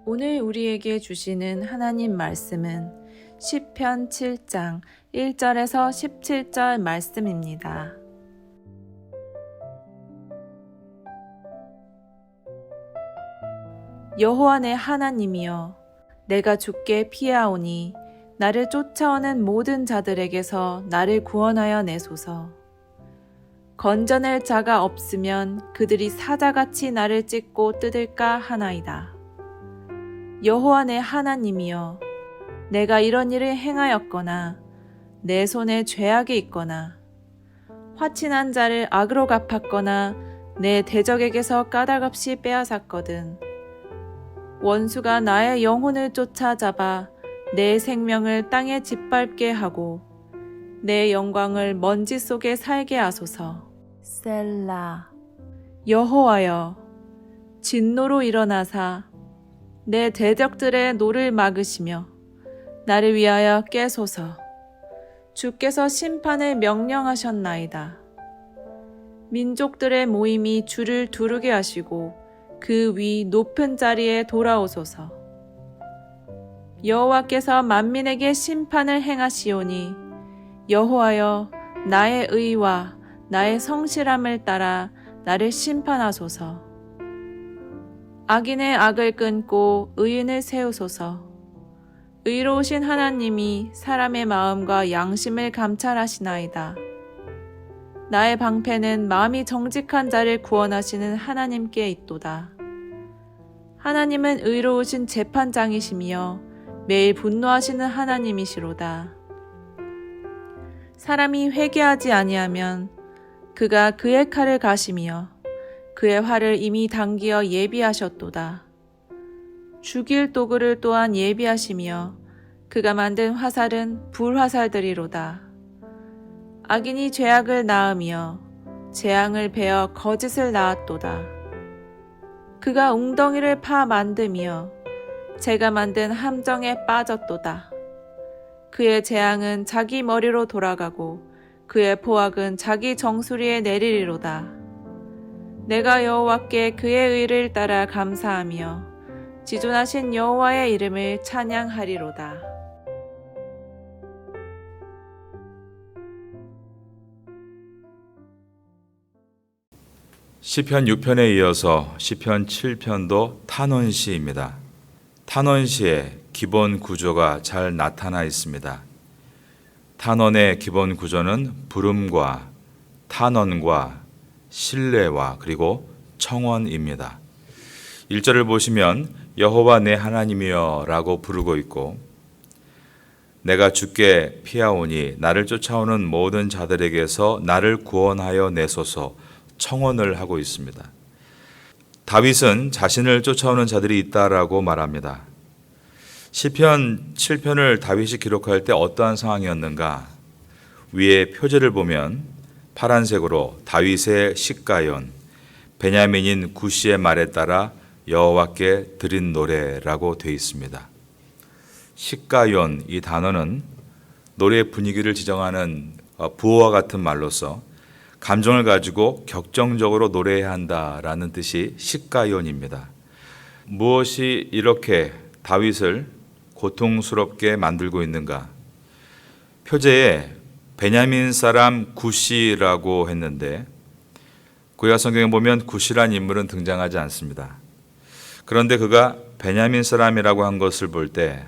오늘 우리에게 주시는 하나님 말씀은 시편 7장 1절에서 17절 말씀입니다. 여호와 내 하나님이여, 내가 주께 피하오니 나를 쫓아오는 모든 자들에게서 나를 구원하여 내소서. 건져낼 자가 없으면 그들이 사자같이 나를 찢고 뜯을까 하나이다. 여호와 내 하나님이여, 내가 이런 일을 행하였거나 내 손에 죄악이 있거나 화친한 자를 악으로 갚았거나 내 대적에게서 까닭없이 빼앗았거든. 원수가 나의 영혼을 쫓아잡아 내 생명을 땅에 짓밟게 하고 내 영광을 먼지 속에 살게 하소서. 셀라. 여호와여, 진노로 일어나사 내 대적들의 노를 막으시며 나를 위하여 깨소서. 주께서 심판을 명령하셨나이다. 민족들의 모임이 주를 두르게 하시고 그 위 높은 자리에 돌아오소서. 여호와께서 만민에게 심판을 행하시오니 여호와여, 나의 의와 나의 성실함을 따라 나를 심판하소서. 악인의 악을 끊고 의인을 세우소서. 의로우신 하나님이 사람의 마음과 양심을 감찰하시나이다. 나의 방패는 마음이 정직한 자를 구원하시는 하나님께 있도다. 하나님은 의로우신 재판장이시며 매일 분노하시는 하나님이시로다. 사람이 회개하지 아니하면 그가 그의 칼을 가시며 그의 활을 이미 당기어 예비하셨도다. 죽일 도구를 또한 예비하시며 그가 만든 화살은 불화살들이로다. 악인이 죄악을 낳으며 재앙을 베어 거짓을 낳았도다. 그가 웅덩이를 파 만드며 제가 만든 함정에 빠졌도다. 그의 재앙은 자기 머리로 돌아가고 그의 포악은 자기 정수리에 내리리로다. 내가 여호와께 그의 의를 따라 감사하며 지존하신 여호와의 이름을 찬양하리로다. 시편 6편에 이어서 시편 7편도 탄원시입니다. 탄원시의 기본 구조가 잘 나타나 있습니다. 탄원의 기본 구조는 부름과 탄원과 신뢰와 그리고 청원입니다. 1절을 보시면 여호와 내 하나님이여 라고 부르고 있고, 내가 주께 피하오니 나를 쫓아오는 모든 자들에게서 나를 구원하여 내소서 청원을 하고 있습니다. 다윗은 자신을 쫓아오는 자들이 있다라고 말합니다. 시편 7편을 다윗이 기록할 때 어떠한 상황이었는가? 위에 표제를 보면 파란색으로 다윗의 시가연, 베냐민인 구시의 말에 따라 여호와께 드린 노래라고 되어 있습니다. 시가연, 이 단어는 노래의 분위기를 지정하는 부호와 같은 말로서 감정을 가지고 격정적으로 노래해야 한다라는 뜻이 시가연입니다. 무엇이 이렇게 다윗을 고통스럽게 만들고 있는가? 표제에 베냐민 사람 구시라고 했는데 구약 성경에 보면 구시란 인물은 등장하지 않습니다. 그런데 그가 베냐민 사람이라고 한 것을 볼 때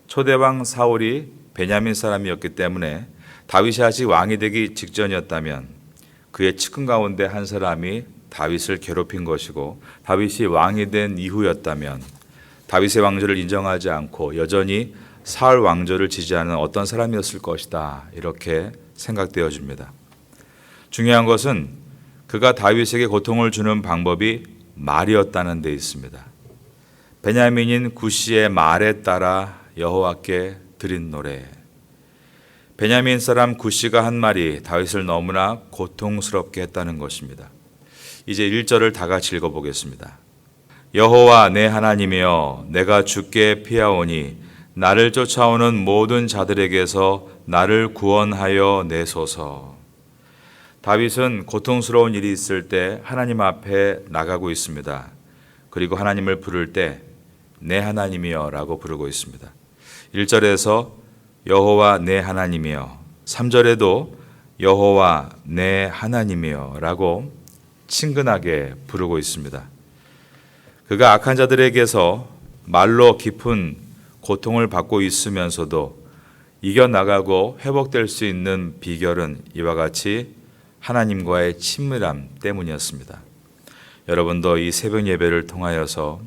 초대왕 사울이 베냐민 사람이었기 때문에 다윗이 아직 왕이 되기 직전이었다면 그의 측근 가운데 한 사람이 다윗을 괴롭힌 것이고, 다윗이 왕이 된 이후였다면 다윗의 왕조를 인정하지 않고 여전히 사울 왕조를 지지하는 어떤 사람이었을 것이다, 이렇게 생각되어집니다. 중요한 것은 그가 다윗에게 고통을 주는 방법이 말이었다는 데 있습니다. 베냐민인 구시의 말에 따라 여호와께 드린 노래. 베냐민 사람 구시가 한 말이 다윗을 너무나 고통스럽게 했다는 것입니다. 이제 1절을 다 같이 읽어보겠습니다. 여호와 내 하나님이여, 내가 주께 피하오니 나를 쫓아오는 모든 자들에게서 나를 구원하여 내소서. 다윗은 고통스러운 일이 있을 때 하나님 앞에 나가고 있습니다. 그리고 하나님을 부를 때 내 하나님이여 라고 부르고 있습니다. 1절에서 여호와 내 하나님이여, 3절에도 여호와 내 하나님이여 라고 친근하게 부르고 있습니다. 그가 악한 자들에게서 말로 깊은 고통을 받고 있으면서도 이겨나가고 회복될 수 있는 비결은 이와 같이 하나님과의 친밀함 때문이었습니다. 여러분도 이 새벽 예배를 통하여서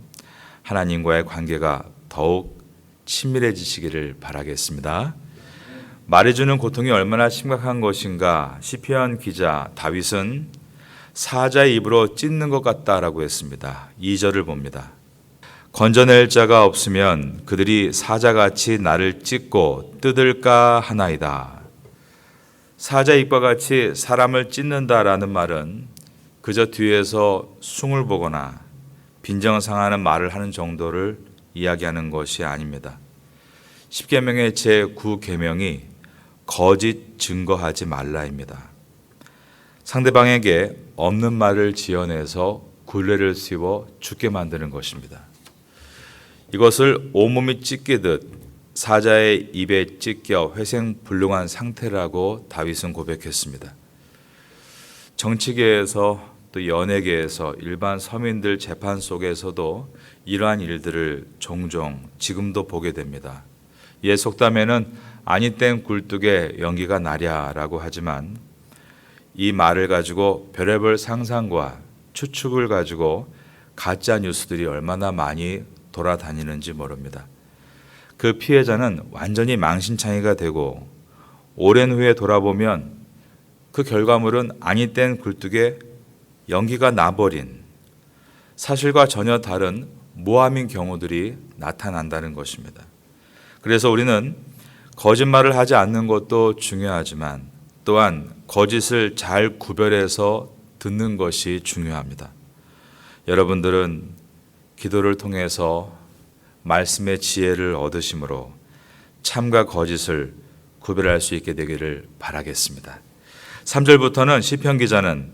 하나님과의 관계가 더욱 친밀해지시기를 바라겠습니다. 말해주는 고통이 얼마나 심각한 것인가 시편 기자 다윗은 사자의 입으로 찢는 것 같다라고 했습니다. 2절을 봅니다. 건져낼 자가 없으면 그들이 사자같이 나를 찢고 뜯을까 하나이다. 사자의 입과 같이 사람을 찢는다라는 말은 그저 뒤에서 숭을 보거나 빈정상하는 말을 하는 정도를 이야기하는 것이 아닙니다. 십계명의 제9계명이 거짓 증거하지 말라입니다. 상대방에게 없는 말을 지어내서 굴레를 씌워 죽게 만드는 것입니다. 이것을 온몸이 찢기듯 사자의 입에 찢겨 회생불능한 상태라고 다윗은 고백했습니다. 정치계에서 또 연예계에서 일반 서민들 재판 속에서도 이러한 일들을 종종 지금도 보게 됩니다. 옛 속담에는 아니 땐 굴뚝에 연기가 나랴라고 하지만 이 말을 가지고 별의별 상상과 추측을 가지고 가짜 뉴스들이 얼마나 많이 돌아다니는지 모릅니다. 그 피해자는 완전히 망신창이가 되고 오랜 후에 돌아보면 그 결과물은 아니 땐 굴뚝에 연기가 나버린 사실과 전혀 다른 모함인 경우들이 나타난다는 것입니다. 그래서 우리는 거짓말을 하지 않는 것도 중요하지만 또한 거짓을 잘 구별해서 듣는 것이 중요합니다. 여러분들은 기도를 통해서 말씀의 지혜를 얻으심으로 참과 거짓을 구별할 수 있게 되기를 바라겠습니다. 3절부터는 시편 기자는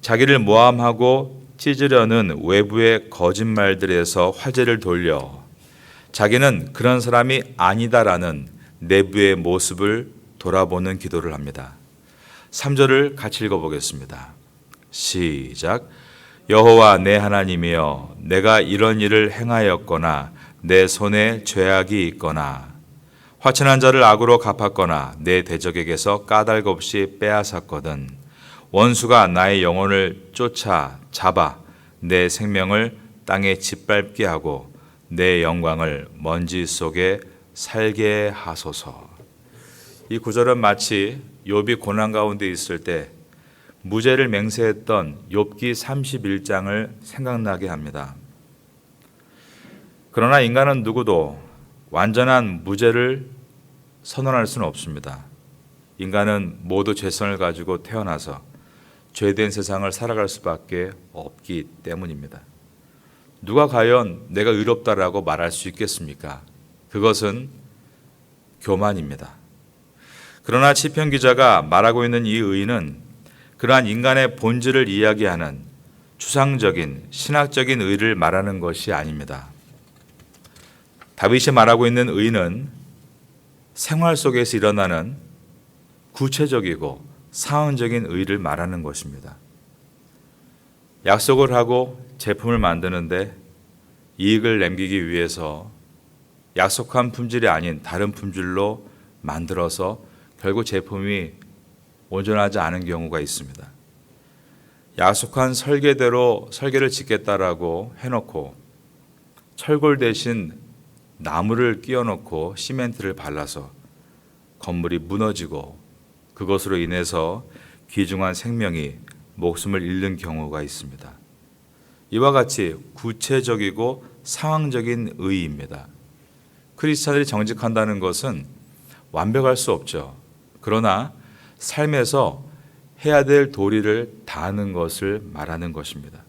자기를 모함하고 찢으려는 외부의 거짓말들에서 화제를 돌려 자기는 그런 사람이 아니다라는 내부의 모습을 돌아보는 기도를 합니다. 3절을 같이 읽어보겠습니다. 시작. 여호와 내 하나님이여, 내가 이런 일을 행하였거나 내 손에 죄악이 있거나 화친한 자를 악으로 갚았거나 내 대적에게서 까닭 없이 빼앗았거든 원수가 나의 영혼을 쫓아 잡아 내 생명을 땅에 짓밟게 하고 내 영광을 먼지 속에 살게 하소서. 이 구절은 마치 욥이 고난 가운데 있을 때 무죄를 맹세했던 욥기 31장을 생각나게 합니다. 그러나 인간은 누구도 완전한 무죄를 선언할 수는 없습니다. 인간은 모두 죄성을 가지고 태어나서 죄된 세상을 살아갈 수밖에 없기 때문입니다. 누가 과연 내가 의롭다라고 말할 수 있겠습니까? 그것은 교만입니다. 그러나 시편 기자가 말하고 있는 이 의는 그러한 인간의 본질을 이야기하는 추상적인 신학적인 의를 말하는 것이 아닙니다. 다윗이 말하고 있는 의는 생활 속에서 일어나는 구체적이고 상황적인 의를 말하는 것입니다. 약속을 하고 제품을 만드는데 이익을 남기기 위해서 약속한 품질이 아닌 다른 품질로 만들어서 결국 제품이 온전하지 않은 경우가 있습니다. 약속한 설계대로 설계를 짓겠다라고 해놓고 철골 대신 나무를 끼워놓고 시멘트를 발라서 건물이 무너지고 그것으로 인해서 귀중한 생명이 목숨을 잃는 경우가 있습니다. 이와 같이 구체적이고 상황적인 의의입니다. 크리스찬들이 정직한다는 것은 완벽할 수 없죠. 그러나 삶에서 해야 될 도리를 다하는 것을 말하는 것입니다.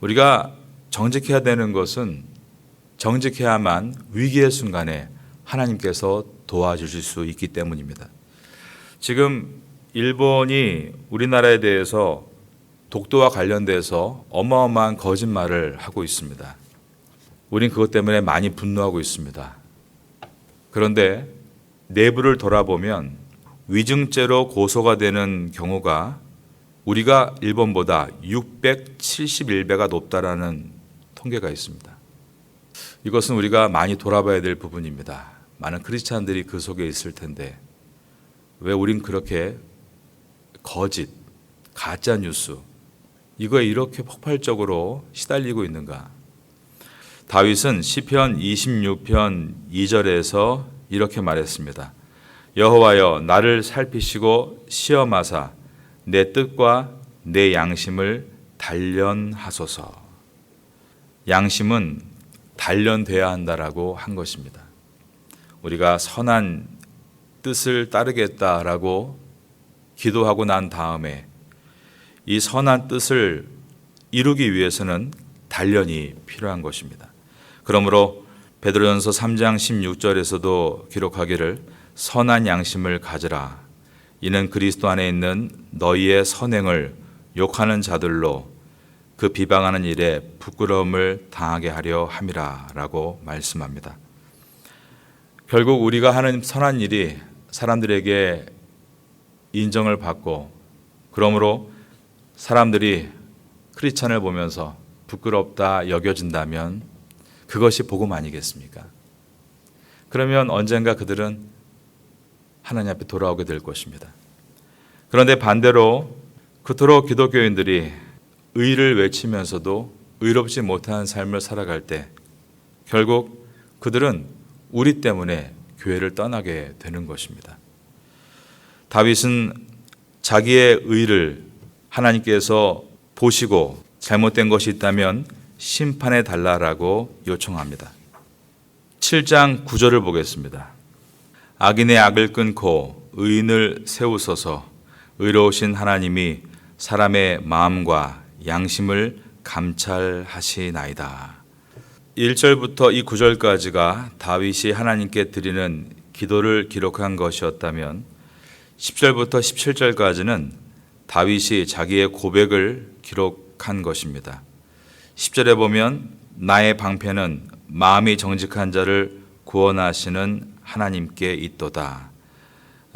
우리가 정직해야 되는 것은 정직해야만 위기의 순간에 하나님께서 도와주실 수 있기 때문입니다. 지금 일본이 우리나라에 대해서 독도와 관련돼서 어마어마한 거짓말을 하고 있습니다. 우린 그것 때문에 많이 분노하고 있습니다. 그런데 내부를 돌아보면 위증죄로 고소가 되는 경우가 우리가 일본보다 671배가 높다라는 통계가 있습니다. 이것은 우리가 많이 돌아봐야 될 부분입니다. 많은 크리스찬들이 그 속에 있을 텐데 왜 우린 그렇게 거짓, 가짜 뉴스 이거에 이렇게 폭발적으로 시달리고 있는가? 다윗은 시편 26편 2절에서 이렇게 말했습니다. 여호와여 나를 살피시고 시험하사 내 뜻과 내 양심을 단련하소서. 양심은 단련돼야 한다라고 한 것입니다. 우리가 선한 뜻을 따르겠다라고 기도하고 난 다음에 이 선한 뜻을 이루기 위해서는 단련이 필요한 것입니다. 그러므로 베드로전서 3장 16절에서도 기록하기를 선한 양심을 가지라. 이는 그리스도 안에 있는 너희의 선행을 욕하는 자들로 그 비방하는 일에 부끄러움을 당하게 하려 함이라 라고 말씀합니다. 결국 우리가 하는 선한 일이 사람들에게 인정을 받고 그러므로 사람들이 크리스찬을 보면서 부끄럽다 여겨진다면 그것이 복음 아니겠습니까? 그러면 언젠가 그들은 하나님 앞에 돌아오게 될 것입니다. 그런데 반대로 그토록 기독교인들이 의를 외치면서도 의롭지 못한 삶을 살아갈 때 결국 그들은 우리 때문에 교회를 떠나게 되는 것입니다. 다윗은 자기의 의를 하나님께서 보시고 잘못된 것이 있다면 심판해 달라라고 요청합니다. 7장 9절을 보겠습니다. 악인의 악을 끊고 의인을 세우소서. 의로우신 하나님이 사람의 마음과 양심을 감찰하시나이다. 1절부터 이 9절까지가 다윗이 하나님께 드리는 기도를 기록한 것이었다면 10절부터 17절까지는 다윗이 자기의 고백을 기록한 것입니다. 10절에 보면 나의 방패는 마음이 정직한 자를 구원하시는 하나님께 있도다.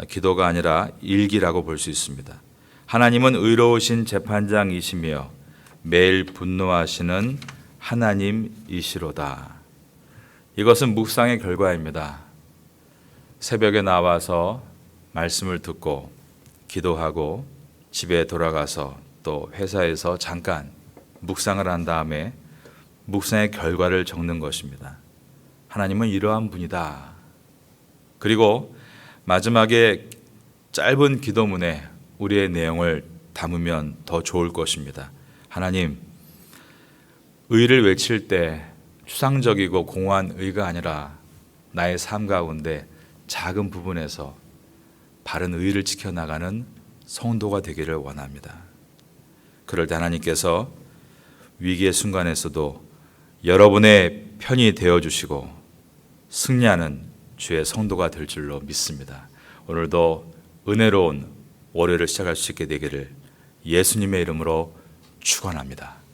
기도가 아니라 일기라고 볼 수 있습니다. 하나님은 의로우신 재판장이시며 매일 분노하시는 하나님이시로다. 이것은 묵상의 결과입니다. 새벽에 나와서 말씀을 듣고 기도하고 집에 돌아가서 또 회사에서 잠깐 묵상을 한 다음에 묵상의 결과를 적는 것입니다. 하나님은 이러한 분이다. 그리고 마지막에 짧은 기도문에 우리의 내용을 담으면 더 좋을 것입니다. 하나님, 의를 외칠 때 추상적이고 공허한 의가 아니라 나의 삶 가운데 작은 부분에서 바른 의를 지켜나가는 성도가 되기를 원합니다. 그럴 때 하나님께서 위기의 순간에서도 여러분의 편이 되어주시고 승리하는 주의 성도가 될 줄로 믿습니다. 오늘도 은혜로운 월요일을 시작할 수 있게 되기를 예수님의 이름으로 축원합니다.